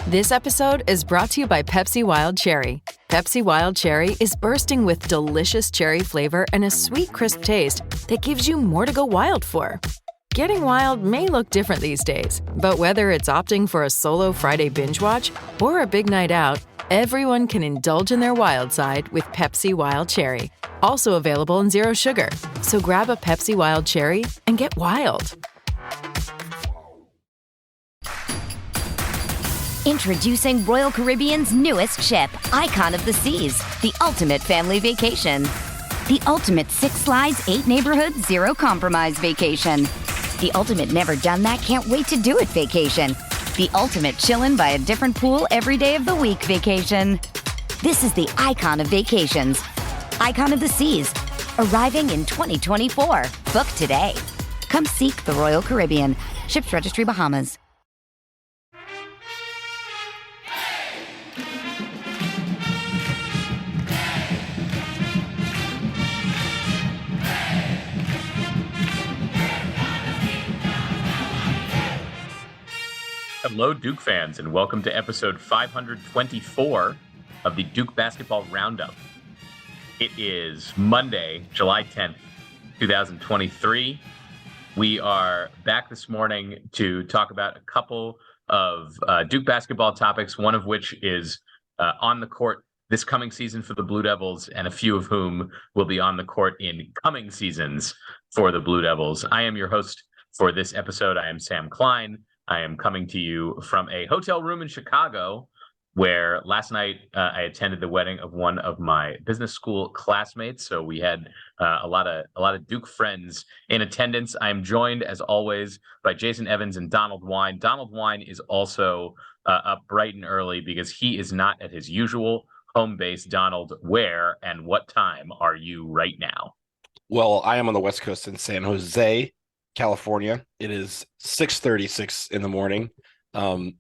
This episode is brought to you by Pepsi Wild Cherry. Pepsi Wild Cherry is bursting with delicious cherry flavor and a sweet, crisp taste that gives you more to go wild for. Getting wild may look different these days, but whether it's opting for a solo Friday binge watch or a big night out, everyone can indulge in their wild side with Pepsi Wild Cherry. Also available in Zero Sugar. So grab a Pepsi Wild Cherry and get wild. Introducing Royal Caribbean's newest ship, Icon of the Seas, the ultimate family vacation. The ultimate 6 slides, 8 neighborhoods, 0 compromise vacation. The ultimate never done that, can't wait to do it vacation. The ultimate chillin' by a different pool every day of the week vacation. This is the Icon of Vacations. Icon of the Seas, arriving in 2024. Book today. Come seek the Royal Caribbean. Ships Registry, Bahamas. Hello, Duke fans, and welcome to episode 524 of the Duke Basketball Roundup. It is Monday, July 10th, 2023. We are back this morning to talk about a couple of Duke basketball topics, one of which is on the court this coming season for the Blue Devils, and a few of whom will be on the court in coming seasons for the Blue Devils. I am your host for this episode. I am Sam Klein. I am coming to you from a hotel room in Chicago, where last night I attended the wedding of one of my business school classmates. So we had a lot of Duke friends in attendance. I am joined, as always, by Jason Evans and Donald Wine. Donald Wine is also up bright and early because he is not at his usual home base. Donald, where and what time are you right now? Well, I am on the West Coast in San Jose, California. It is 6:36 in the morning.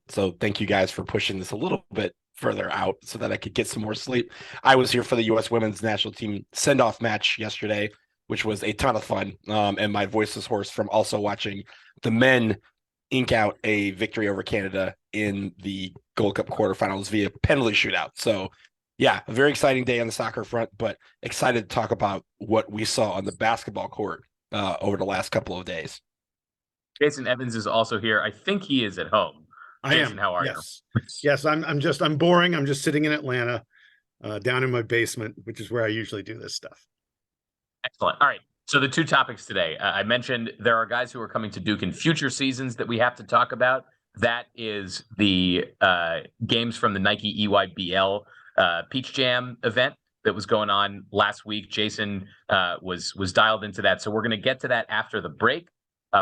So thank you guys for pushing this a little bit further out so that I could get some more sleep. I was here for the U.S. women's national team send-off match yesterday, which was a ton of fun. And my voice is hoarse from also watching the men ink out a victory over Canada in the Gold Cup quarterfinals via penalty shootout. So yeah, a very exciting day on the soccer front, but excited to talk about what we saw on the basketball court over the last couple of days. Jason Evans is also here. I think he is at home. Jason, how are you? Yes, I'm boring. I'm just sitting in Atlanta, down in my basement, which is where I usually do this stuff. Excellent. All right. So the two topics today, I mentioned there are guys who are coming to Duke in future seasons that we have to talk about. That is the games from the Nike EYBL Peach Jam event that was going on last week. Jason was dialed into that. So we're going to get to that after the break.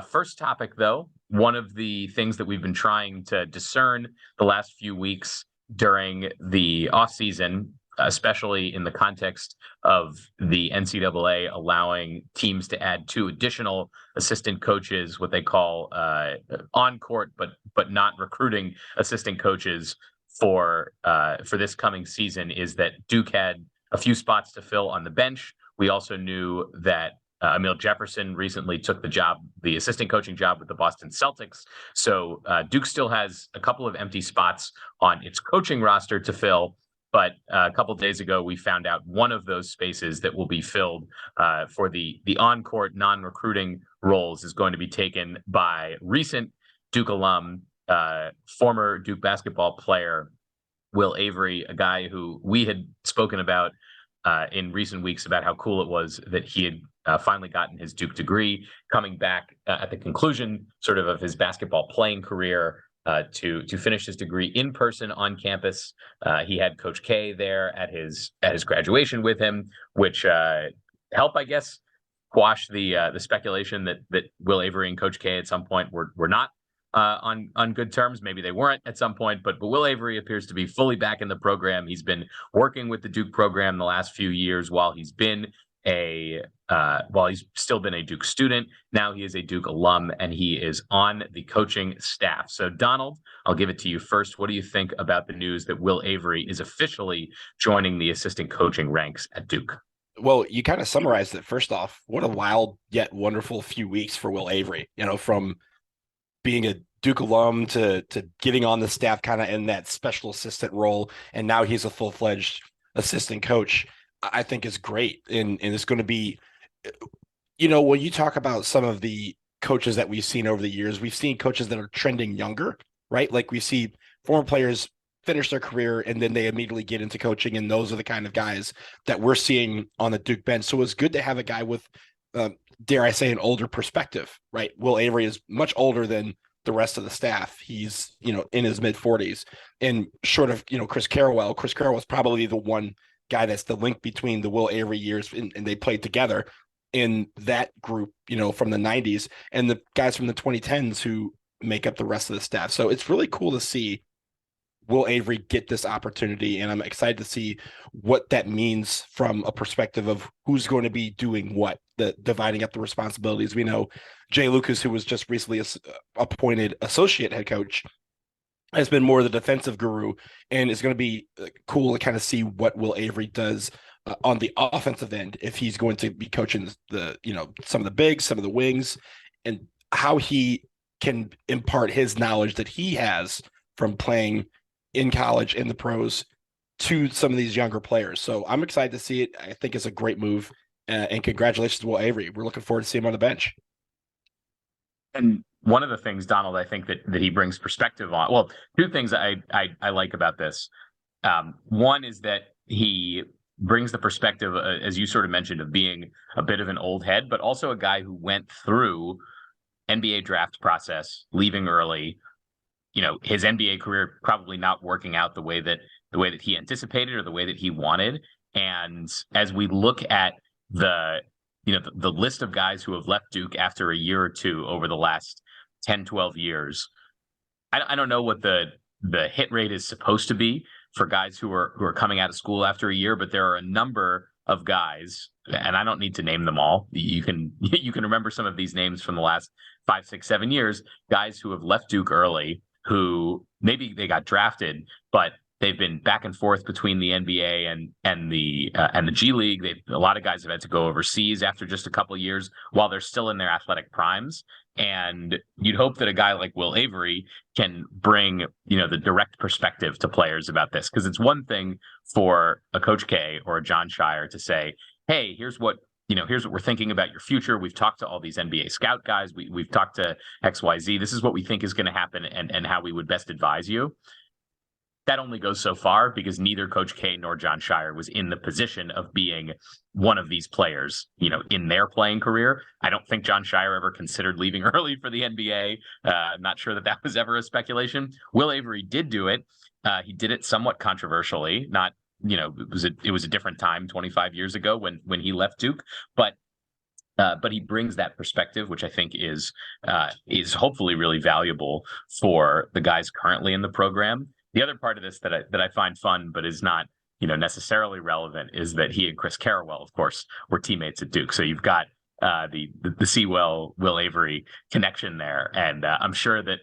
First topic, though, one of the things that we've been trying to discern the last few weeks during the offseason, especially in the context of the NCAA allowing teams to add 2 additional assistant coaches, what they call on-court but not recruiting assistant coaches for this coming season, is that Duke had a few spots to fill on the bench. We also knew that Emil Jefferson recently took the assistant coaching job with the Boston Celtics. So Duke still has a couple of empty spots on its coaching roster to fill. But a couple of days ago, we found out one of those spaces that will be filled for the on-court non-recruiting roles is going to be taken by recent Duke alum, former Duke basketball player, Will Avery, a guy who we had spoken about in recent weeks about how cool it was that he had finally gotten his Duke degree, coming back at the conclusion sort of his basketball playing career to finish his degree in person on campus. He had Coach K there at his graduation with him, which helped, I guess, quash the speculation that Will Avery and Coach K at some point were not on good terms. Maybe they weren't at some point, but Will Avery appears to be fully back in the program. He's been working with the Duke program the last few years while he's still been a Duke student. Now he is a Duke alum, and he is on the coaching staff. So Donald, I'll give it to you first. What do you think about the news that Will Avery is officially joining the assistant coaching ranks at Duke? Well, you kind of summarized it. First off, what a wild yet wonderful few weeks for Will Avery, from being a Duke alum to getting on the staff kind of in that special assistant role, and now he's a full-fledged assistant coach, I think is great. And it's going to be, when you talk about some of the coaches that we've seen over the years, we've seen coaches that are trending younger, right? Like we see former players finish their career and then they immediately get into coaching, and those are the kind of guys that we're seeing on the Duke bench. So it's good to have a guy with, dare I say, an older perspective, right? Will Avery is much older than the rest of the staff. He's, in his mid 40s, and short of, Chris Carrawell is probably the one guy that's the link between the Will Avery years, and they played together in that group, from the 90s, and the guys from the 2010s who make up the rest of the staff. So it's really cool to see Will Avery get this opportunity, and I'm excited to see what that means from a perspective of who's going to be doing what, the dividing up the responsibilities. We know Jay Lucas, who was just recently appointed associate head coach, has been more the defensive guru, and it's going to be cool to kind of see what Will Avery does on the offensive end, if he's going to be coaching the, some of the bigs, some of the wings, and how he can impart his knowledge that he has from playing in college, in the pros, to some of these younger players. So I'm excited to see it. I think it's a great move, and congratulations to Will Avery. We're looking forward to seeing him on the bench. And one of the things, Donald, I think that he brings perspective on. Well, two things I like about this. One is that he brings the perspective, as you sort of mentioned, of being a bit of an old head, but also a guy who went through NBA draft process, leaving early. His NBA career probably not working out the way that he anticipated or the way that he wanted. And as we look at the list of guys who have left Duke after a year or two over the last 10, 12 years, I don't know what the hit rate is supposed to be for guys who are coming out of school after a year, but there are a number of guys, and I don't need to name them all. You can remember some of these names from the last 5, 6, 7 years, guys who have left Duke early, who maybe they got drafted, but they've been back and forth between the NBA and the G League. A lot of guys have had to go overseas after just a couple of years while they're still in their athletic primes. And you'd hope that a guy like Will Avery can bring, the direct perspective to players about this, because it's one thing for a Coach K or a John Shire to say, hey, here's what we're thinking about your future. We've talked to all these NBA scout guys. We've talked to XYZ. This is what we think is going to happen and how we would best advise you. That only goes so far, because neither Coach K nor John Shire was in the position of being one of these players, in their playing career. I don't think John Shire ever considered leaving early for the NBA. I'm not sure that was ever a speculation. Will Avery did do it. He did it somewhat controversially, not, it was a different time 25 years ago when he left Duke, but he brings that perspective, which I think is hopefully really valuable for the guys currently in the program. The other part of this that I find fun, but is not necessarily relevant, is that he and Chris Carrawell, of course, were teammates at Duke. So you've got the Will Avery connection there, and I'm sure that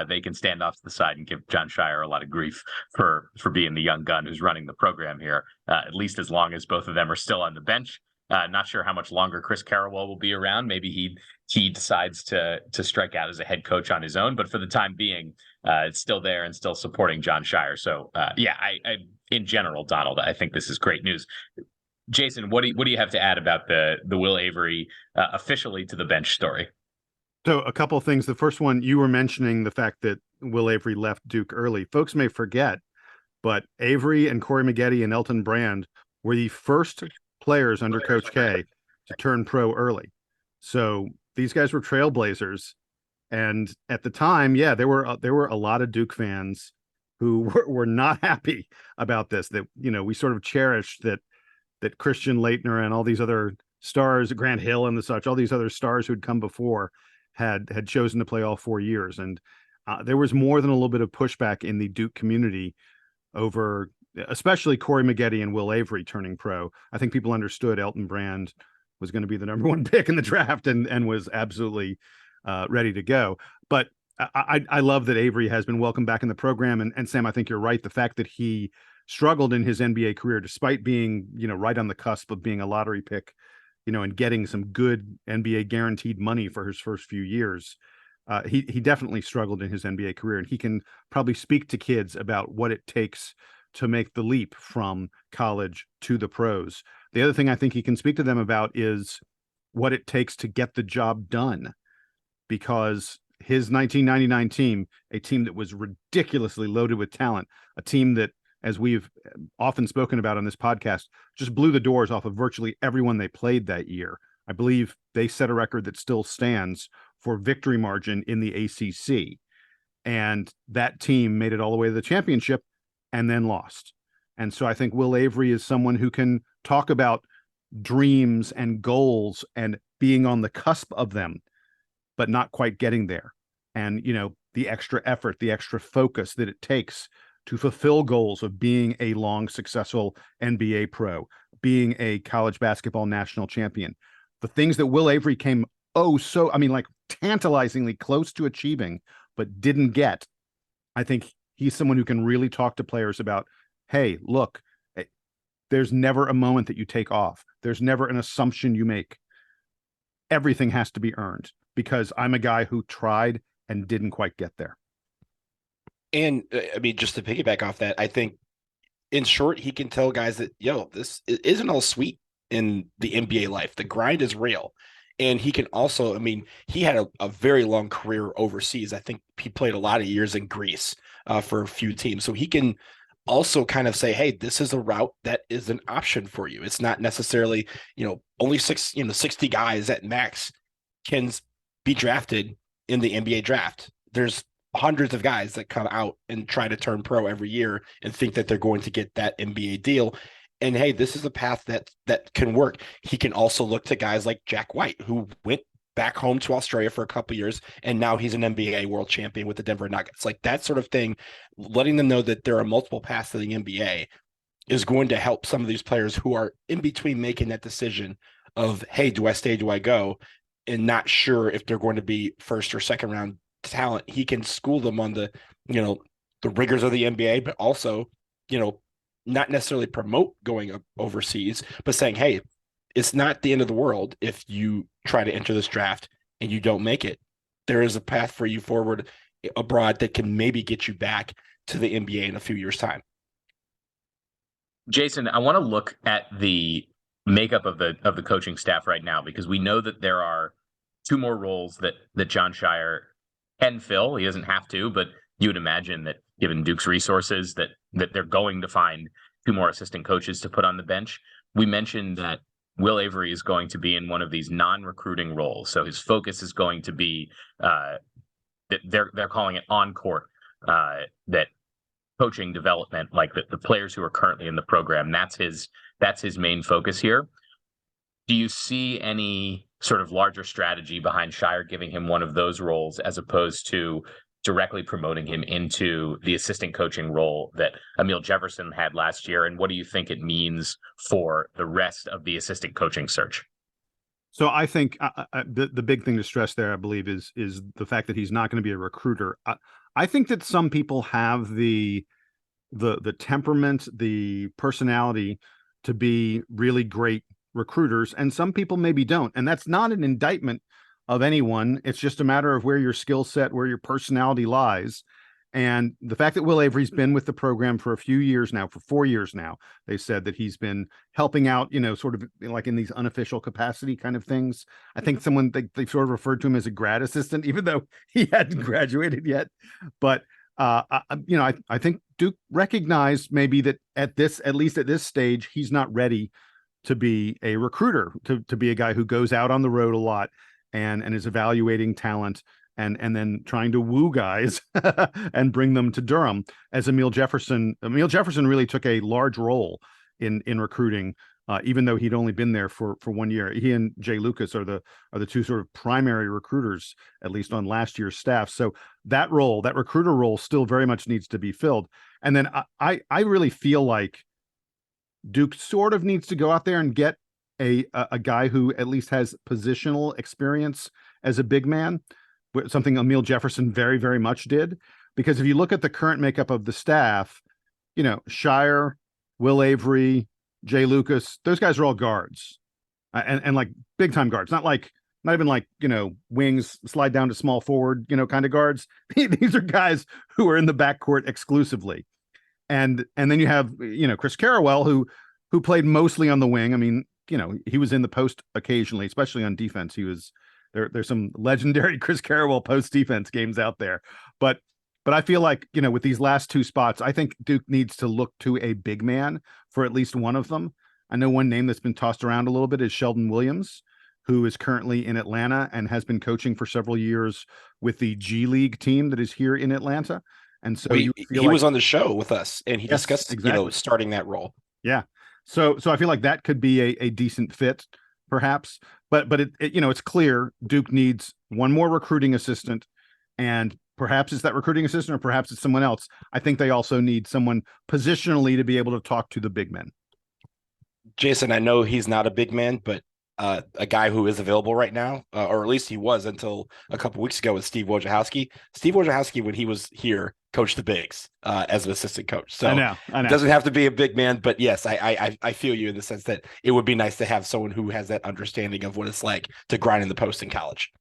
they can stand off to the side and give John Shire a lot of grief for being the young gun who's running the program here, at least as long as both of them are still on the bench. Not sure how much longer Chris Carrawell will be around. Maybe he decides to strike out as a head coach on his own, but for the time being, it's still there and still supporting John Shire. So I in general, Donald, I think this is great news. Jason, what do you have to add about the Will Avery officially to the bench story? So a couple of things. The first one, you were mentioning the fact that Will Avery left Duke early. Folks may forget, but Avery and Corey Maggette and Elton Brand were the first players under Coach K to turn pro early. So these guys were trailblazers. And at the time, there were a lot of Duke fans who were not happy about this, that, we sort of cherished that Christian Laettner and all these other stars, Grant Hill and all these other stars who'd come before had chosen to play all 4 years. And there was more than a little bit of pushback in the Duke community over, especially Corey Maggette and Will Avery turning pro. I think people understood Elton Brand was going to be the number one pick in the draft and was absolutely ready to go. But I love that Avery has been welcomed back in the program. And Sam, I think you're right. The fact that he struggled in his NBA career, despite being, right on the cusp of being a lottery pick, and getting some good NBA guaranteed money for his first few years. he definitely struggled in his NBA career, and he can probably speak to kids about what it takes to make the leap from college to the pros. The other thing I think he can speak to them about is what it takes to get the job done, because his 1999 team, a team that was ridiculously loaded with talent, a team that, as we've often spoken about on this podcast, just blew the doors off of virtually everyone they played that year. I believe they set a record that still stands for victory margin in the ACC. And that team made it all the way to the championship and then lost. And so I think Will Avery is someone who can talk about dreams and goals and being on the cusp of them, but not quite getting there. And, the extra effort, the extra focus that it takes to fulfill goals of being a long, successful NBA pro, being a college basketball national champion. The things that Will Avery came, tantalizingly close to achieving, but didn't get. I think he's someone who can really talk to players about, hey, look, there's never a moment that you take off. There's never an assumption you make. Everything has to be earned, because I'm a guy who tried and didn't quite get there. And just to piggyback off that, I think in short, he can tell guys that, this isn't all sweet in the NBA life. The grind is real. And he can also, he had a very long career overseas. I think he played a lot of years in Greece for a few teams. So he can also kind of say, hey, this is a route that is an option for you. It's not necessarily, only 60 guys at max can be drafted in the NBA draft. There's hundreds of guys that come out and try to turn pro every year and think that they're going to get that NBA deal. And hey, this is a path that can work. He can also look to guys like Jack White, who went back home to Australia for a couple of years, and now he's an NBA world champion with the Denver Nuggets. Like that sort of thing, letting them know that there are multiple paths to the NBA is going to help some of these players who are in between making that decision of, hey, do I stay, do I go, and not sure if they're going to be first or second round talent. He can school them on the rigors of the NBA, but also, not necessarily promote going overseas, but saying, hey, it's not the end of the world if you try to enter this draft and you don't make it. There is a path for you forward abroad that can maybe get you back to the NBA in a few years' time. Jason, I want to look at the makeup of the coaching staff right now, because we know that there are two more roles that Jon Scheyer can fill. He doesn't have to, but you would imagine that given Duke's resources that they're going to find two more assistant coaches to put on the bench. We mentioned that Will Avery is going to be in one of these non-recruiting roles. So his focus is going to be that they're calling it on court, that coaching development, like the players who are currently in the program. That's his main focus here. Do you see any sort of larger strategy behind Scheyer giving him one of those roles as opposed to directly promoting him into the assistant coaching role that Emil Jefferson had last year? And what do you think it means for the rest of the assistant coaching search? So I think the big thing to stress there, I believe, is the fact that he's not going to be a recruiter. I think that some people have the temperament, the personality to be really great recruiters, and some people maybe don't. And that's not an indictment of anyone. It's just a matter of where your skill set, where your personality lies. And the fact that Will Avery's been with the program for a few years now, for 4 years now, they said that he's been helping out, sort of like in these unofficial capacity kind of things. I think they sort of referred to him as a grad assistant, even though he hadn't graduated yet. But I think Duke recognized maybe that at least at this stage, he's not ready to be a recruiter, to be a guy who goes out on the road a lot and is evaluating talent and then trying to woo guys and bring them to Durham. As Emil Jefferson really took a large role in recruiting, even though he'd only been there for 1 year. He and Jay Lucas are the two sort of primary recruiters, at least on last year's staff. So that recruiter role, still very much needs to be filled. And then I really feel like Duke sort of needs to go out there and get a guy who at least has positional experience as a big man, something Emil Jefferson very, very much did. Because if you look at the current makeup of the staff, Scheyer, Will Avery, Jay Lucas, those guys are all guards, and like big time guards, not like not even like, wings, slide down to small forward, kind of guards. These are guys who are in the backcourt exclusively. And then you have, Chris Carrawell, who played mostly on the wing. I mean, he was in the post occasionally, especially on defense. He was there's some legendary Chris Carrawell post defense games out there. But I feel like, with these last two spots, I think Duke needs to look to a big man for at least one of them. I know one name that's been tossed around a little bit is Sheldon Williams, who is currently in Atlanta and has been coaching for several years with the G League team that is here in Atlanta. And so he was on the show with us, and he discussed, exactly, starting that role. Yeah. So I feel like that could be a decent fit, perhaps. But it's clear Duke needs one more recruiting assistant, and perhaps it's that recruiting assistant, or perhaps it's someone else. I think they also need someone positionally to be able to talk to the big men. Jason, I know he's not a big man, but a guy who is available right now, or at least he was until a couple weeks ago, with Steve Wojciechowski. Steve Wojciechowski, when he was here, coached the bigs as an assistant coach. So I know. It doesn't have to be a big man, but yes, I feel you in the sense that it would be nice to have someone who has that understanding of what it's like to grind in the post in college.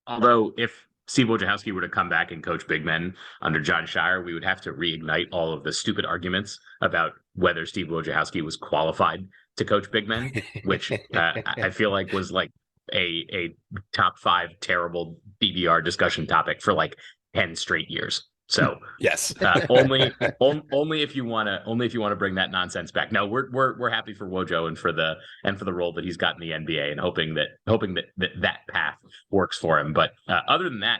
Although if Steve Wojciechowski were to come back and coach big men under John Shire, we would have to reignite all of the stupid arguments about whether Steve Wojciechowski was qualified to coach big men, which I feel like was like a top 5 terrible BBR discussion topic for like 10 straight years. So yes, only if you want to bring that nonsense back. No, we're happy for Wojo and for the role that he's got in the NBA, and hoping that path works for him. But other than that,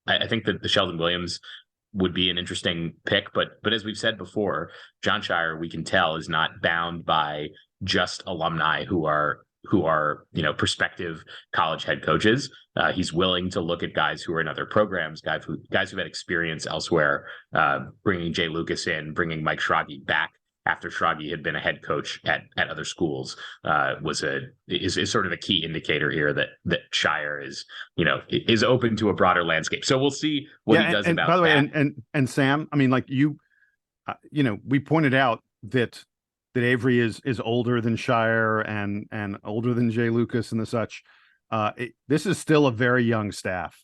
I think that the Sheldon Williams would be an interesting pick. But as we've said before, John Shire, we can tell, is not bound by just alumni who are prospective college head coaches. He's willing to look at guys who are in other programs, guys who've had experience elsewhere. Bringing Jay Lucas in, bringing Mike Schrage back after Schrage had been a head coach at other schools, is sort of a key indicator here that Shire is open to a broader landscape. So we'll see what he does about that. By the way, and Sam, I mean, like we pointed out that Avery is older than Shire and older than Jay Lucas and the such. This is still a very young staff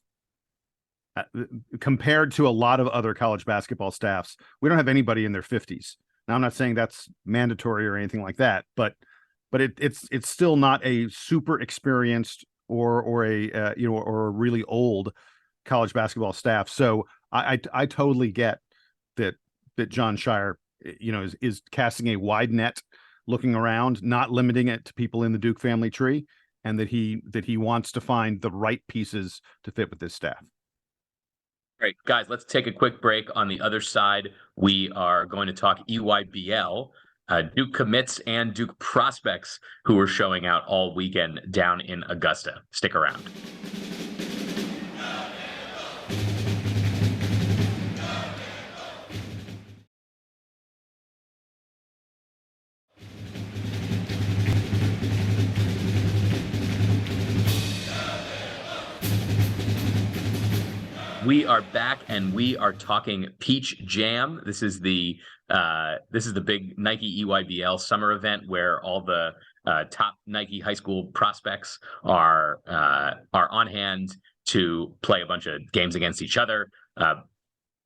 compared to a lot of other college basketball staffs. We don't have anybody in their 50s. Now, I'm not saying that's mandatory or anything like that, but it's still not a super experienced or a really old college basketball staff. So I totally get that John Shire is casting a wide net, looking around, not limiting it to people in the Duke family tree, and that he wants to find the right pieces to fit with this staff. All right, guys, let's take a quick break. On the other side, we are going to talk EYBL, Duke commits and Duke prospects who are showing out all weekend down in Augusta. Stick around. We are back, and we are talking Peach Jam. This is the big Nike EYBL summer event where all the top Nike high school prospects are on hand to play a bunch of games against each other.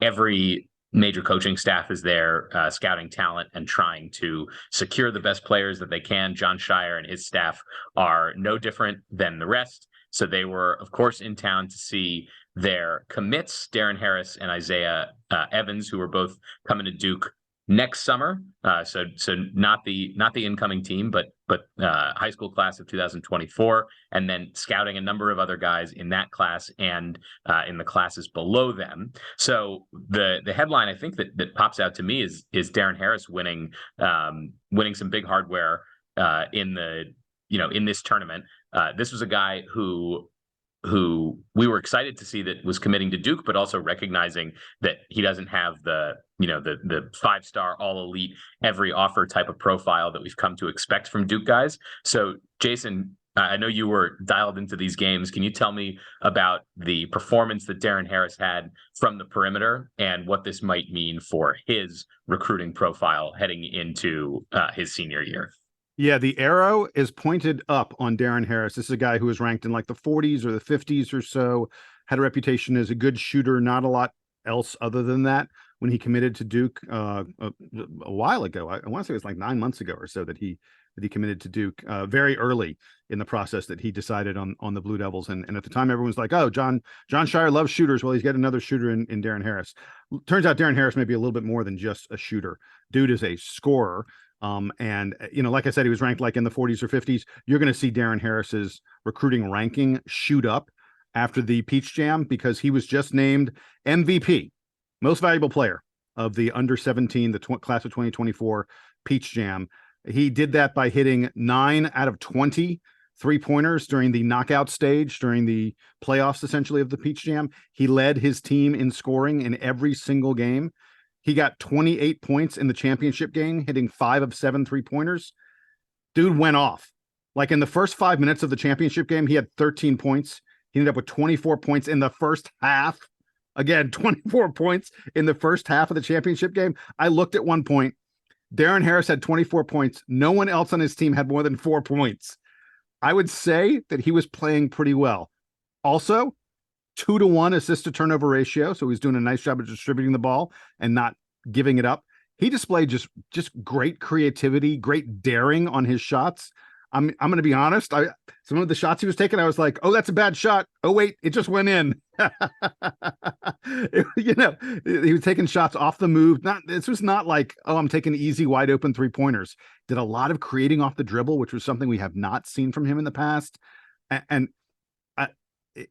Every major coaching staff is there, scouting talent and trying to secure the best players that they can. John Shire and his staff are no different than the rest. So they were, of course, in town to see their commits, Darren Harris and Isaiah Evans, who are both coming to Duke next summer. So not the incoming team, but high school class of 2024, and then scouting a number of other guys in that class and in the classes below them. So the headline I think that pops out to me is Darren Harris winning some big hardware in this tournament. This was a guy who we were excited to see that was committing to Duke, but also recognizing that he doesn't have the 5-star all elite every offer type of profile that we've come to expect from Duke guys. So Jason, I know you were dialed into these games. Can you tell me about the performance that Darren Harris had from the perimeter and what this might mean for his recruiting profile heading into his senior year? Yeah, the arrow is pointed up on Darren Harris. This is a guy who was ranked in like the 40s or the 50s or so, had a reputation as a good shooter, not a lot else other than that. When he committed to Duke a while ago, I want to say it was like 9 months ago or so that he committed to Duke very early in the process that he decided on the Blue Devils. And at the time, everyone was like, "Oh, John Shire loves shooters. Well, he's got another shooter in Darren Harris." Turns out Darren Harris may be a little bit more than just a shooter. Dude is a scorer. And like I said, he was ranked like in the 40s or 50s. You're going to see Darren Harris's recruiting ranking shoot up after the Peach Jam because he was just named MVP, most valuable player of the under 17, the class of 2024 Peach Jam. He did that by hitting 9 out of 20 3-pointers during the knockout stage, during the playoffs, essentially, of the Peach Jam. He led his team in scoring in every single game. He got 28 points in the championship game, hitting 5 of 7 3-pointers. Dude went off. Like in the first 5 minutes of the championship game, he had 13 points. He ended up with 24 points in the first half. Again, 24 points in the first half of the championship game. I looked at one point. Darren Harris had 24 points. No one else on his team had more than 4 points. I would say that he was playing pretty well. Also, 2-to-1 assist to turnover ratio. So he's doing a nice job of distributing the ball and not giving it up. He displayed just great creativity, great daring on his shots. I'm going to be honest. Some of the shots he was taking, I was like, "Oh, that's a bad shot. Oh, wait, it just went in." He was taking shots off the move. This was not like, "Oh, I'm taking easy, wide open 3-pointers." Did a lot of creating off the dribble, which was something we have not seen from him in the past. And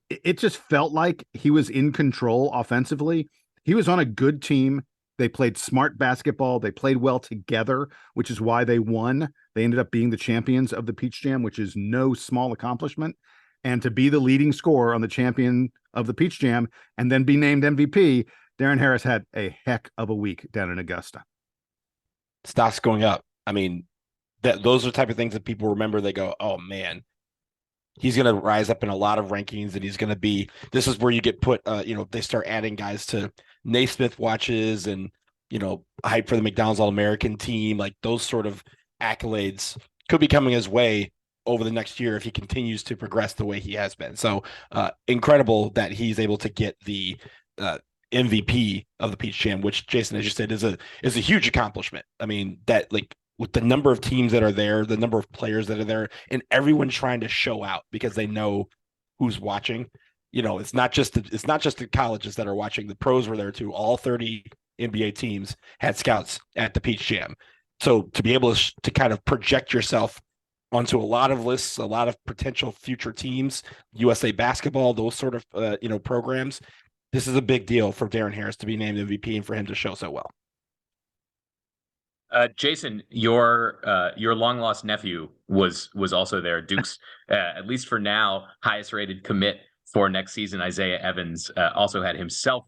it just felt like he was in control offensively. He was on a good team. They played smart basketball. They played well together, which is why they won. They ended up being the champions of the Peach Jam, which is no small accomplishment. And to be the leading scorer on the champion of the Peach Jam and then be named MVP, Darren Harris had a heck of a week down in Augusta. Stocks going up. I mean, those are the type of things that people remember. They go, "Oh, man, he's going to rise up in a lot of rankings and he's going to be," this is where you get put, they start adding guys to Naismith watches and, hype for the McDonald's All-American team. Like those sort of accolades could be coming his way over the next year if he continues to progress the way he has been. So incredible that he's able to get the MVP of the Peach Jam, which, Jason, as you said, is a huge accomplishment. I mean, that like with the number of teams that are there, the number of players that are there, and everyone trying to show out because they know who's watching. It's not just the colleges that are watching. The pros were there too. All 30 NBA teams had scouts at the Peach Jam. So to be able to kind of project yourself onto a lot of lists, a lot of potential future teams, USA Basketball, those sort of programs, this is a big deal for Darren Harris to be named MVP and for him to show so well. Jason, your long lost nephew was also there. Duke's, at least for now, highest rated commit for next season. Isaiah Evans also had himself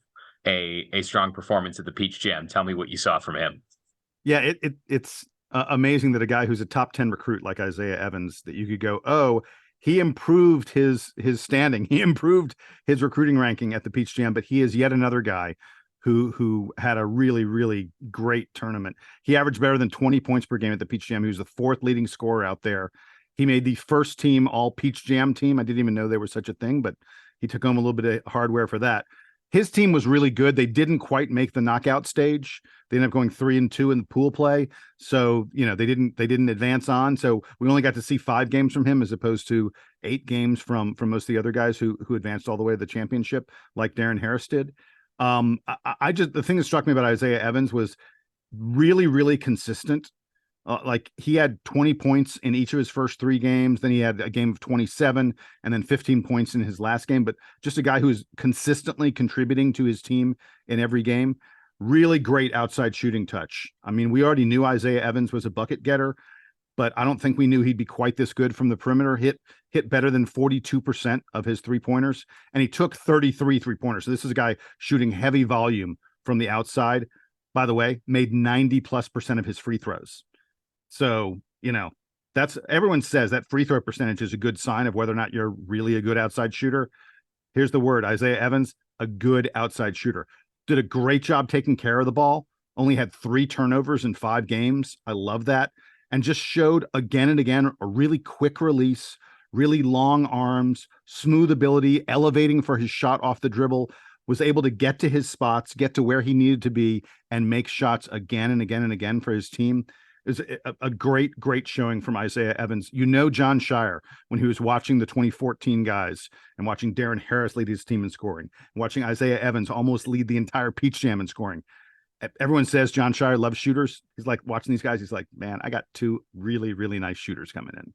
a strong performance at the Peach Jam. Tell me what you saw from him. Yeah, it's amazing that a guy who's a top 10 recruit like Isaiah Evans, that you could go, "Oh, he improved his standing. He improved his recruiting ranking at the Peach Jam," but he is yet another guy who had a really, really great tournament. He averaged better than 20 points per game at the Peach Jam. He was the 4th leading scorer out there. He made the first team all Peach Jam team. I didn't even know there was such a thing, but he took home a little bit of hardware for that. His team was really good. They didn't quite make the knockout stage. They ended up going 3-2 in the pool play. So, they didn't advance on. So we only got to see 5 games from him as opposed to 8 games from most of the other guys who advanced all the way to the championship, like Darren Harris did. The thing that struck me about Isaiah Evans was really, really consistent. Like he had 20 points in each of his first 3 games. Then he had a game of 27 and then 15 points in his last game. But just a guy who is consistently contributing to his team in every game. Really great outside shooting touch. I mean, we already knew Isaiah Evans was a bucket getter, but I don't think we knew he'd be quite this good from the perimeter. Hit better than 42% of his 3-pointers, and he took 33 3-pointers. So this is a guy shooting heavy volume from the outside. By the way, made 90+% of his free throws. So, that's, everyone says that free throw percentage is a good sign of whether or not you're really a good outside shooter. Here's the word: Isaiah Evans, a good outside shooter. Did a great job taking care of the ball. Only had 3 turnovers in 5 games. I love that. and just showed again and again a really quick release, really long arms, smooth ability, elevating for his shot off the dribble, was able to get to his spots, get to where he needed to be, and make shots again and again and again for his team. It was a great, great showing from Isaiah Evans. You know, John Shire, when he was watching the 2014 guys and watching Darren Harris lead his team in scoring, and watching Isaiah Evans almost lead the entire Peach Jam in scoring. Everyone says John Shire loves shooters. He's like watching these guys. He's like, man, I got two really, really nice shooters coming in.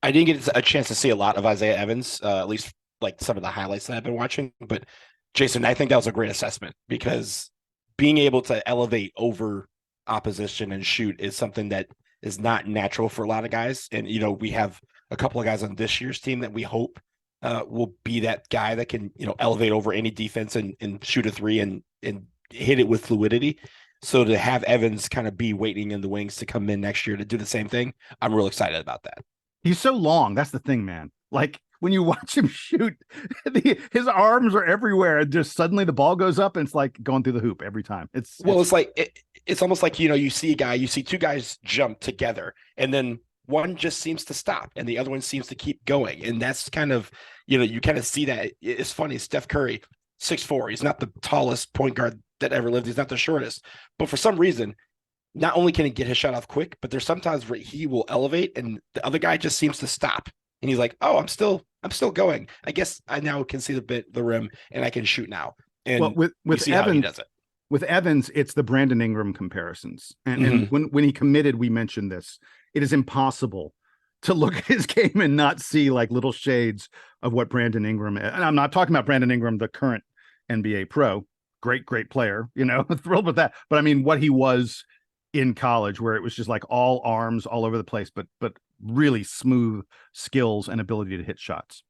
I didn't get a chance to see a lot of Isaiah Evans, at least like some of the highlights that I've been watching. But Jason, I think that was a great assessment, because being able to elevate over opposition and shoot is something that is not natural for a lot of guys. And, you know, we have a couple of guys on this year's team that we hope will be that guy that can, you know, elevate over any defense and shoot a three and hit it with fluidity. So to have Evans kind of be waiting in the wings to come in next year to do the same thing, I'm real excited about that. He's so long. That's the thing, man. Like when you watch him shoot, his arms are everywhere. And just suddenly the ball goes up and it's like going through the hoop every time. It's almost like, you know, you see two guys jump together and then one just seems to stop and the other one seems to keep going. And that's kind of, you know, you kind of see that. It's funny. Steph Curry, 6'4". He's not the tallest point guard that ever lived. He's not the shortest, but for some reason, not only can he get his shot off quick, but there's sometimes where he will elevate and the other guy just seems to stop. And he's like, oh, I'm still going. I guess I now can see the rim and I can shoot now. And well, with see Evans, how he does it. With Evans, it's the Brandon Ingram comparisons. And when he committed, we mentioned this. It is impossible to look at his game and not see like little shades of what Brandon Ingram is. And I'm not talking about Brandon Ingram, the current NBA pro. Great player, you know, thrilled with that. But I mean, what he was in college, where it was just like all arms all over the place, but really smooth skills and ability to hit shots.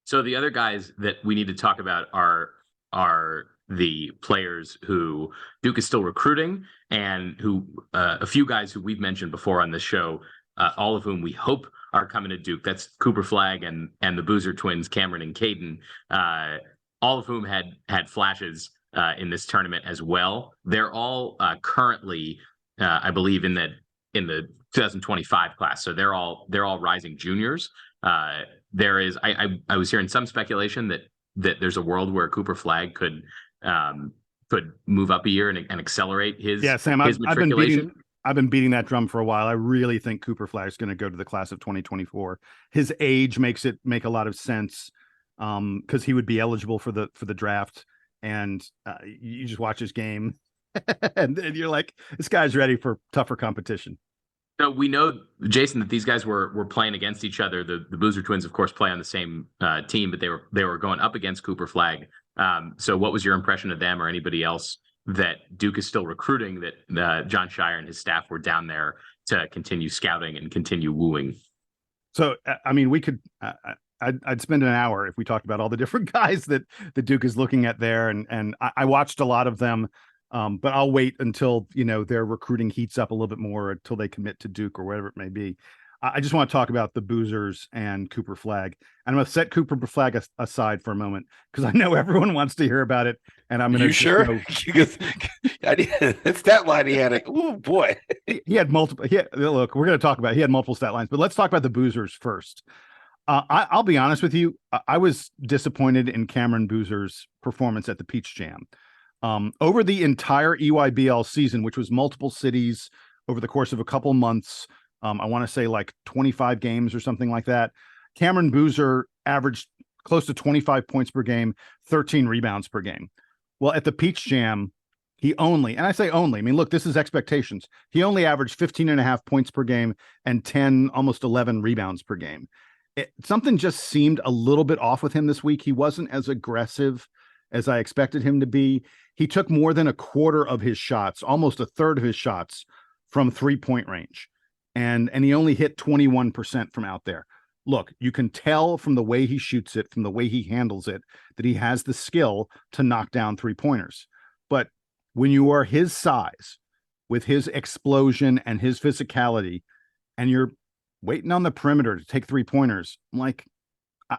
So the other guys that we need to talk about are the players who Duke is still recruiting, and who a few guys who we've mentioned before on this show, all of whom we hope are coming to Duke. That's Cooper Flagg and the Boozer twins, Cameron and Cayden, all of whom had flashes in this tournament as well. They're all currently, I believe, in the 2025 class. So they're all rising juniors. There is, I was hearing some speculation that there's a world where Cooper Flagg could move up a year and accelerate his Sam. his matriculation. I've been beating that drum for a while. I really think Cooper Flagg is going to go to the class of 2024. His age makes it make a lot of sense, because he would be eligible for the draft. And you just watch his game, and you're like, this guy's ready for tougher competition. So we know, Jason, that these guys were playing against each other. The Boozer twins, of course, play on the same team, but they were going up against Cooper Flagg. So what was your impression of them or anybody else that Duke is still recruiting, that John Shire and his staff were down there to continue scouting and continue wooing? So, I mean, we could, I'd spend an hour if we talked about all the different guys that the Duke is looking at there. And I watched a lot of them. But I'll wait until, you know, their recruiting heats up a little bit more, until they commit to Duke or whatever it may be. I just want to talk about the Boozers and Cooper Flagg. And I'm going to set Cooper Flagg aside for a moment, because I know everyone wants to hear about it. And I'm going to. You sure? It's that line he had. Oh boy, he had multiple. Look, we're going to talk about. He had multiple stat lines, but let's talk about the Boozers first. I'll be honest with you. I was disappointed in Cameron Boozer's performance at the Peach Jam. Over the entire EYBL season, which was multiple cities over the course of a couple months, I want to say like 25 games or something like that, Cameron Boozer averaged close to 25 points per game, 13 rebounds per game. Well, at the Peach Jam, he only, and I say only, I mean, look, this is expectations. He only averaged 15.5 points per game and 10, almost 11 rebounds per game. Something just seemed a little bit off with him this week. He wasn't as aggressive as I expected him to be. He took more than a quarter of his shots, almost a third of his shots, from 3-point range. And he only hit 21% from out there. Look, you can tell from the way he shoots it, from the way he handles it, that he has the skill to knock down 3-pointers. But when you are his size, with his explosion and his physicality, and you're waiting on the perimeter to take 3-pointers, I'm like,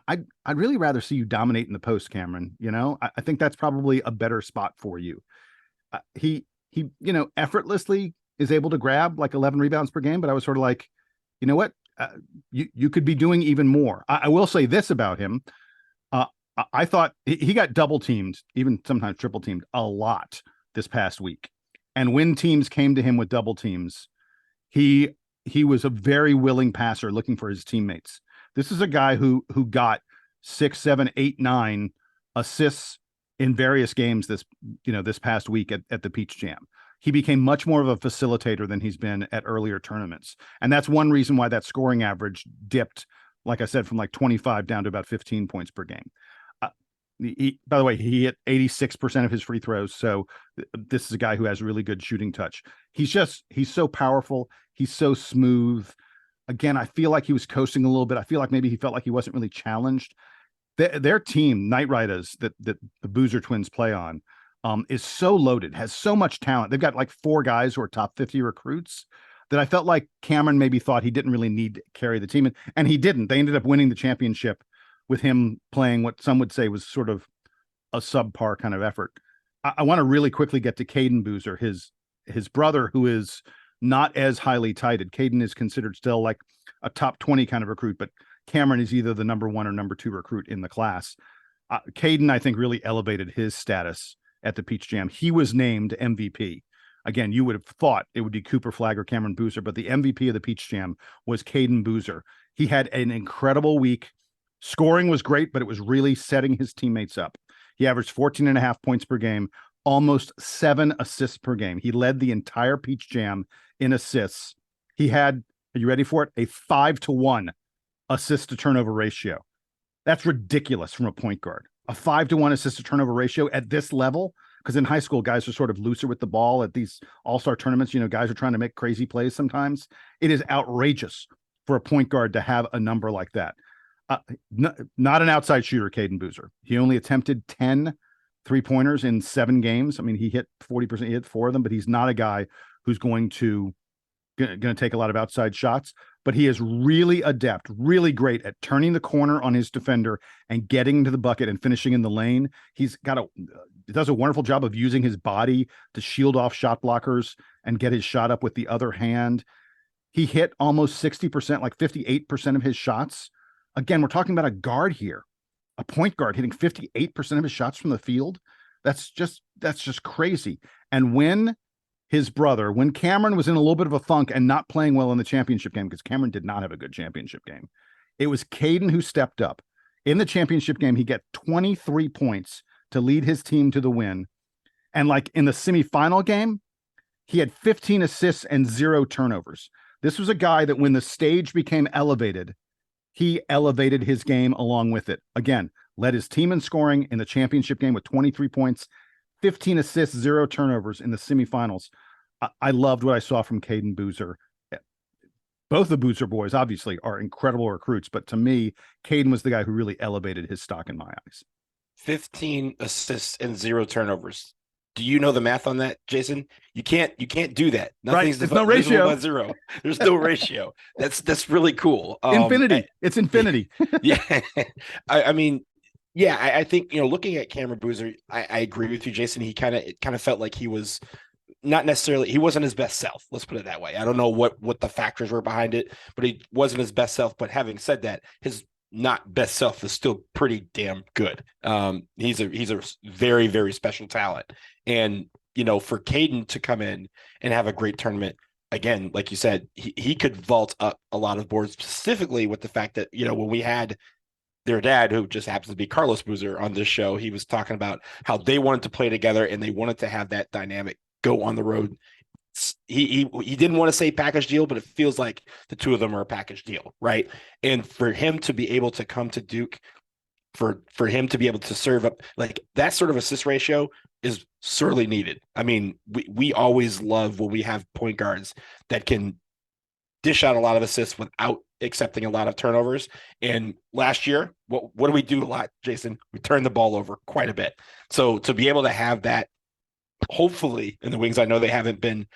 I'd really rather see you dominate in the post, Cameron. You know, I think that's probably a better spot for you. He effortlessly is able to grab like 11 rebounds per game, but I was sort of like, you know what? You could be doing even more. I will say this about him. I thought he got double teamed, even sometimes triple teamed a lot this past week. And when teams came to him with double teams, he was a very willing passer looking for his teammates. This is a guy who got 6, 7, 8, 9 assists in various games this past week at the Peach Jam. He became much more of a facilitator than he's been at earlier tournaments. And that's one reason why that scoring average dipped, like I said, from like 25 down to about 15 points per game. By the way, he hit 86% of his free throws. So this is a guy who has really good shooting touch. He's so powerful. He's so smooth. Again, I feel like he was coasting a little bit. I feel like maybe he felt like he wasn't really challenged. Their team, Knight Riders, that the Boozer twins play on, is so loaded, has so much talent. They've got like 4 guys who are top 50 recruits that I felt like Cameron maybe thought he didn't really need to carry the team. And he didn't. They ended up winning the championship with him playing what some would say was sort of a subpar kind of effort. I want to really quickly get to Cayden Boozer, his brother, who is not as highly touted. Cayden is considered still like a top 20 kind of recruit, but Cameron is either the number 1 or number 2 recruit in the class. Cayden, I think, really elevated his status at the Peach Jam. He was named MVP. Again, you would have thought it would be Cooper Flagg or Cameron Boozer, but the MVP of the Peach Jam was Cayden Boozer. He had an incredible week. Scoring was great, but it was really setting his teammates up. He averaged 14.5 points per game, almost 7 assists per game. He led the entire Peach Jam in assists. He had, are you ready for it? A 5-to-1 assist to turnover ratio. That's ridiculous from a point guard. A 5-to-1 assist to turnover ratio at this level, because in high school, guys are sort of looser with the ball at these all-star tournaments. Guys are trying to make crazy plays sometimes. It is outrageous for a point guard to have a number like that. Not an outside shooter, Cayden Boozer. He only attempted 10 3-pointers in 7 games. I mean, he hit 40%, he hit 4 of them, but he's not a guy who's going to take a lot of outside shots. But he is really adept, really great at turning the corner on his defender and getting to the bucket and finishing in the lane. He does a wonderful job of using his body to shield off shot blockers and get his shot up with the other hand. He hit almost 60%, like 58% of his shots. Again, we're talking about a guard here, a point guard hitting 58% of his shots from the field. That's just crazy. And when Cameron was in a little bit of a funk and not playing well in the championship game, because Cameron did not have a good championship game, it was Cayden who stepped up. In the championship game, he got 23 points to lead his team to the win. And like in the semifinal game, he had 15 assists and 0 turnovers. This was a guy that when the stage became elevated, he elevated his game along with it. Again, led his team in scoring in the championship game with 23 points, 15 assists, 0 turnovers in the semifinals. I loved what I saw from Cayden Boozer. Both the Boozer boys, obviously, are incredible recruits, but to me, Cayden was the guy who really elevated his stock in my eyes. 15 assists and 0 turnovers. Do you know the math on that, Jason? You can't do that. Nothing's right. There's no ratio. By 0. There's no ratio. That's really cool. Infinity. It's infinity. Yeah. I mean, yeah, I think, looking at Cameron Boozer, I agree with you, Jason. It kind of felt like he was not necessarily, he wasn't his best self. Let's put it that way. I don't know what the factors were behind it, but he wasn't his best self. But having said that, his not best self is still pretty damn good. He's a very, very special talent. And, for Cayden to come in and have a great tournament, again, like you said, he could vault up a lot of boards, specifically with the fact that, when we had their dad, who just happens to be Carlos Boozer, on this show, he was talking about how they wanted to play together and they wanted to have that dynamic go on the road. He didn't want to say package deal, but it feels like the two of them are a package deal, right? And for him to be able to come to Duke, for him to be able to serve up like that sort of assist ratio is sorely needed. I mean, we always love when we have point guards that can dish out a lot of assists without accepting a lot of turnovers. And last year, what do we do a lot, Jason? We turned the ball over quite a bit. So to be able to have that, hopefully in the wings, I know they haven't been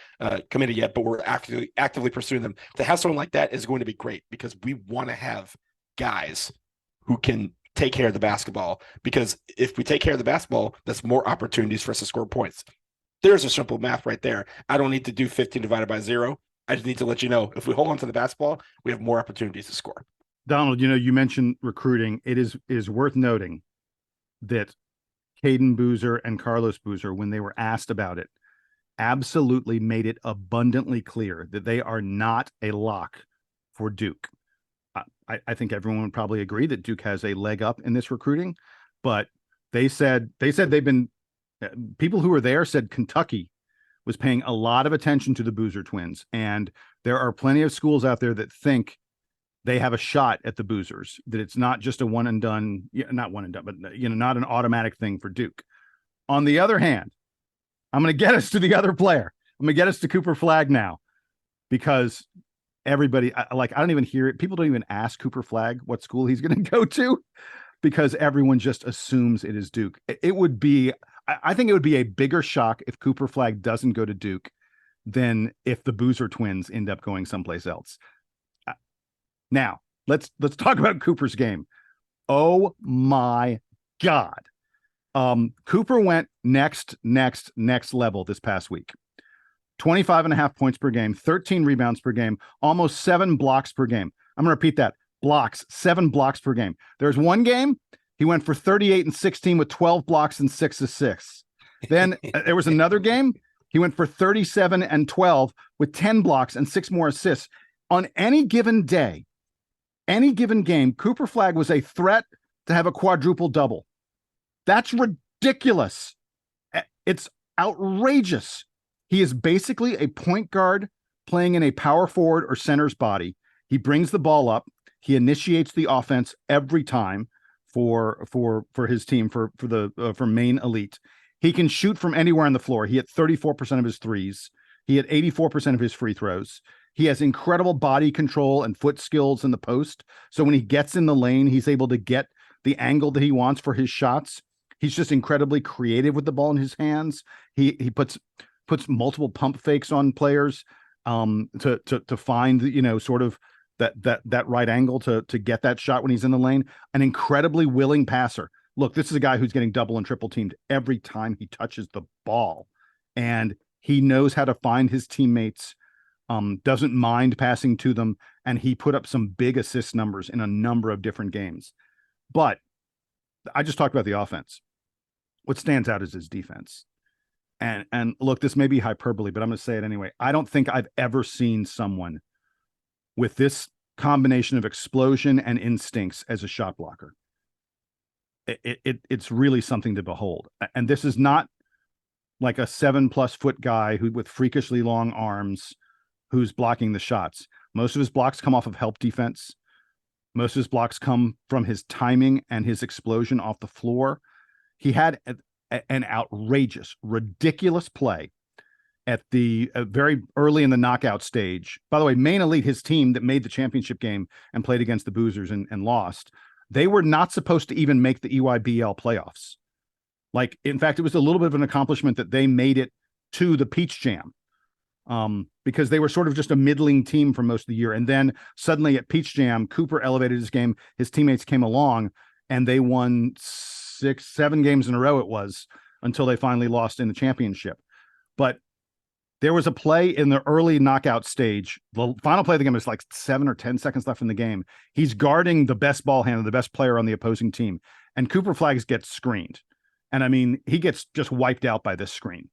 committed yet, but we're actively pursuing them. To have someone like that is going to be great, because we want to have guys who can take care of the basketball, because if we take care of the basketball, that's more opportunities for us to score points. There's a simple math right there. I don't need to do 15 divided by 0. I just need to let you know, if we hold on to the basketball, we have more opportunities to score. Donald, you mentioned recruiting. It is worth noting that Cayden Boozer and Carlos Boozer, when they were asked about it, absolutely made it abundantly clear that they are not a lock for Duke. I think everyone would probably agree that Duke has a leg up in this recruiting, but they said they've been, people who were there said Kentucky was paying a lot of attention to the Boozer twins, and there are plenty of schools out there that think they have a shot at the Boozers, that it's not just a one and done, not one and done, but not an automatic thing for Duke. On the other hand, I'm going to get us to the other player. I'm going to get us to Cooper Flagg now, because everybody, I don't even hear it. People don't even ask Cooper Flagg what school he's going to go to, because everyone just assumes it is Duke. It would be, I think it would be a bigger shock if Cooper Flagg doesn't go to Duke than if the Boozer twins end up going someplace else. Now, let's talk about Cooper's game. Oh my God. Cooper went next level this past week. 25.5 points per game, 13 rebounds per game, almost 7 blocks per game. I'm going to repeat that. Blocks, 7 blocks per game. There's one game he went for 38 and 16 with 12 blocks and 6 assists. Then there was another game he went for 37 and 12 with 10 blocks and 6 more assists. On any given day, any given game, Cooper Flagg was a threat to have a quadruple double. That's ridiculous. It's outrageous. He is basically a point guard playing in a power forward or center's body. He brings the ball up. He initiates the offense every time for his team, for Maine Elite. He can shoot from anywhere on the floor. He hit 34% of his threes. He hit 84% of his free throws. He has incredible body control and foot skills in the post. So when he gets in the lane, he's able to get the angle that he wants for his shots. He's just incredibly creative with the ball in his hands. He puts multiple pump fakes on players to find, sort of that right angle to get that shot when he's in the lane. An incredibly willing passer. Look, this is a guy who's getting double and triple teamed every time he touches the ball, and he knows how to find his teammates. Doesn't mind passing to them, and he put up some big assist numbers in a number of different games. But I just talked about the offense. What stands out is his defense. And look, this may be hyperbole, but I'm going to say it anyway. I don't think I've ever seen someone with this combination of explosion and instincts as a shot blocker. It's really something to behold. And this is not like a 7+ foot guy who with freakishly long arms who's blocking the shots. Most of his blocks come off of help defense. Most of his blocks come from his timing and his explosion off the floor. He had an outrageous, ridiculous play at the very early in the knockout stage. By the way, Maine Elite, his team that made the championship game and played against the Boozers and lost, they were not supposed to even make the EYBL playoffs. Like, in fact, it was a little bit of an accomplishment that they made it to the Peach Jam. Because they were sort of just a middling team for most of the year. And then suddenly at Peach Jam, Cooper elevated his game. His teammates came along and they won 6-7 games in a row, it was, until they finally lost in the championship. But there was a play in the early knockout stage. The final play of the game is like 7 or 10 seconds left in the game. He's guarding the best ball handler, the best player on the opposing team. And Cooper Flagg gets screened. And I mean, he gets just wiped out by this screen.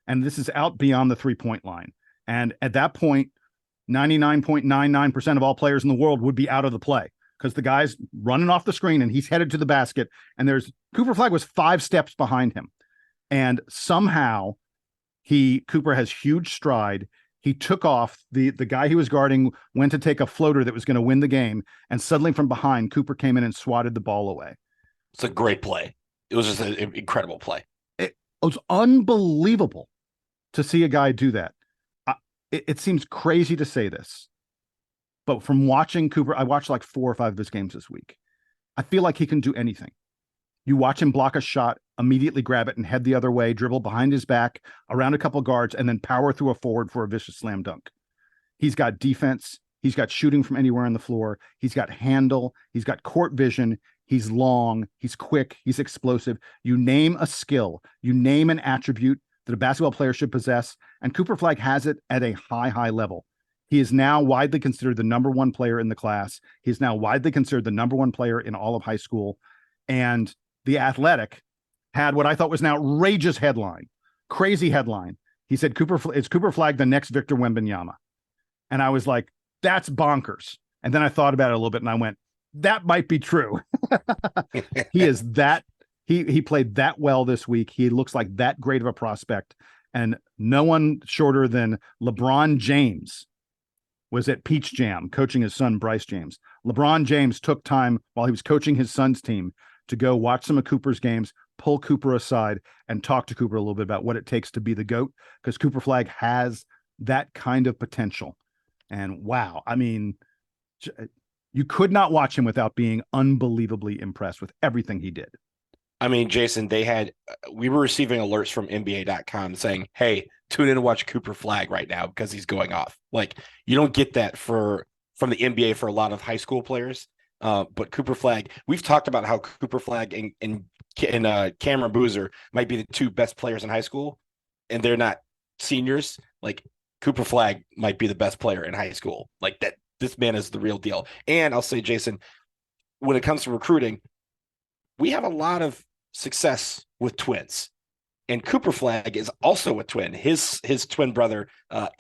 And this is out beyond the 3-point line. And at that point, 99.99% of all players in the world would be out of the play because the guy's running off the screen and he's headed to the basket. And Cooper Flagg was 5 steps behind him. And somehow Cooper has huge stride. He took off. The guy he was guarding went to take a floater that was going to win the game. And suddenly from behind, Cooper came in and swatted the ball away. It's a great play. It was just an incredible play. It was unbelievable to see a guy do that. It seems crazy to say this, but from watching Cooper, I watched like 4 or 5 of his games this week. I feel like he can do anything. You watch him block a shot, immediately grab it and head the other way, dribble behind his back, around a couple guards, and then power through a forward for a vicious slam dunk. He's got defense. He's got shooting from anywhere on the floor. He's got handle. He's got court vision. He's long. He's quick. He's explosive. You name a skill. You name an attribute that a basketball player should possess, and Cooper Flagg has it at a high level. He is now widely considered the number one player in the class. He's now widely considered the number one player in all of high school. And The Athletic had what I thought was an outrageous headline, crazy headline. He said, is Cooper Flagg the next Victor Wembanyama? And I was like, that's bonkers. And then I thought about it a little bit and I went, that might be true. He played that well this week. He looks like that great of a prospect. And no one shorter than LeBron James was at Peach Jam coaching his son, Bryce James. LeBron James took time while he was coaching his son's team to go watch some of Cooper's games, pull Cooper aside, and talk to Cooper a little bit about what it takes to be the GOAT, because Cooper Flagg has that kind of potential. And wow, I mean, you could not watch him without being unbelievably impressed with everything he did. I mean, Jason, we were receiving alerts from NBA.com saying, hey, tune in and watch Cooper Flagg right now because he's going off. Like, you don't get that from the NBA for a lot of high school players. But Cooper Flagg, we've talked about how Cooper Flagg and Cameron Boozer might be the two best players in high school, and they're not seniors. Like, Cooper Flagg might be the best player in high school. Like, that, this man is the real deal. And I'll say, Jason, when it comes to recruiting, we have a lot of success with twins, and Cooper Flagg is also a twin. His twin brother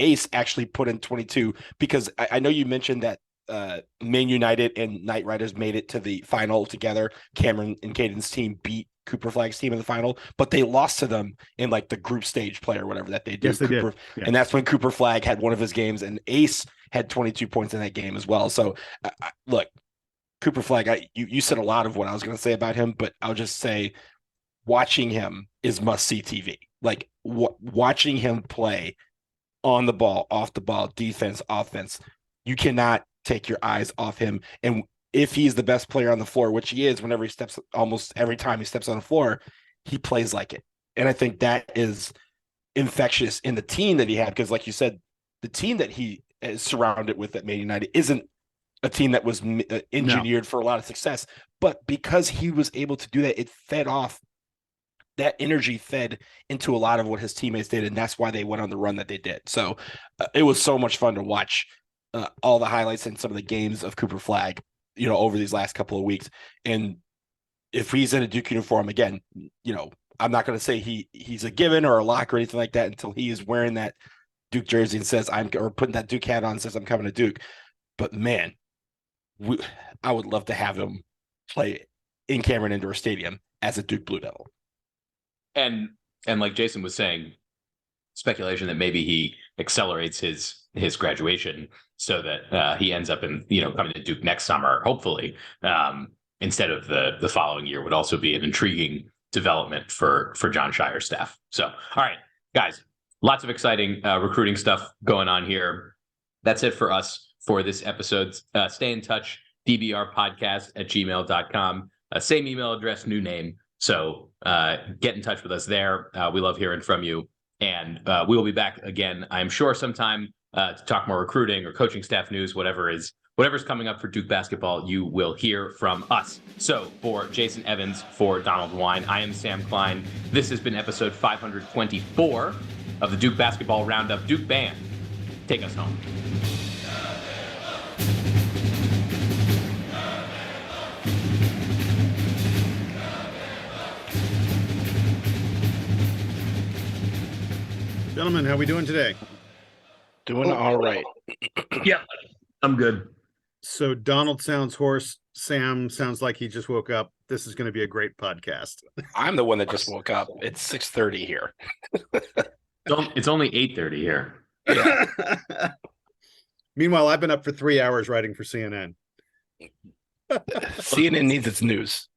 Ace actually put in 22, because I know you mentioned that Maine United and Knight Riders made it to the final together. Cameron and Cayden's team beat Cooper Flagg's team in the final, but they lost to them in like the group stage play or whatever that they did. Yes, they did. Yeah. And that's when Cooper Flagg had one of his games, and Ace had 22 points in that game as well. So look, Cooper Flagg, you said a lot of what I was going to say about him, but I'll just say watching him is must-see TV. Like, watching him play on the ball, off the ball, defense, offense, you cannot take your eyes off him. And if he's the best player on the floor, which he is, whenever he steps, almost every time he steps on the floor, he plays like it. And I think that is infectious in the team that he had, because like you said, the team that he is surrounded with at Maine United isn't a team that was engineered for a lot of success, but because he was able to do that, it fed off, that energy fed into a lot of what his teammates did, and that's why they went on the run that they did. So it was so much fun to watch all the highlights and some of the games of Cooper Flagg, over these last couple of weeks. And if he's in a Duke uniform again, I'm not going to say he's a given or a lock or anything like that until he is wearing that Duke jersey and says or putting that Duke hat on and says I'm coming to Duke. But man, I would love to have him play in Cameron Indoor Stadium as a Duke Blue Devil. And like Jason was saying, speculation that maybe he accelerates his graduation so that he ends up in coming to Duke next summer, hopefully, instead of the following year, would also be an intriguing development for John Shire's staff. So, all right, guys, lots of exciting recruiting stuff going on here. That's it for us for this episode. Stay in touch, dbrpodcast@gmail.com. Same email address, new name. So get in touch with us there. We love hearing from you. And we will be back again, I'm sure, sometime to talk more recruiting or coaching staff news, whatever's coming up for Duke basketball, you will hear from us. So for Jason Evans, for Donald Wine, I am Sam Klein. This has been episode 524 of the Duke Basketball Roundup. Duke Band, take us home. Gentlemen, how we doing today? Doing all right. Yeah, I'm good. So Donald sounds hoarse. Sam sounds like he just woke up. This is going to be a great podcast. I'm the one that just woke up. It's 6:30 here. It's only 8:30 here. Yeah. Meanwhile, I've been up for 3 hours writing for CNN. CNN needs its news.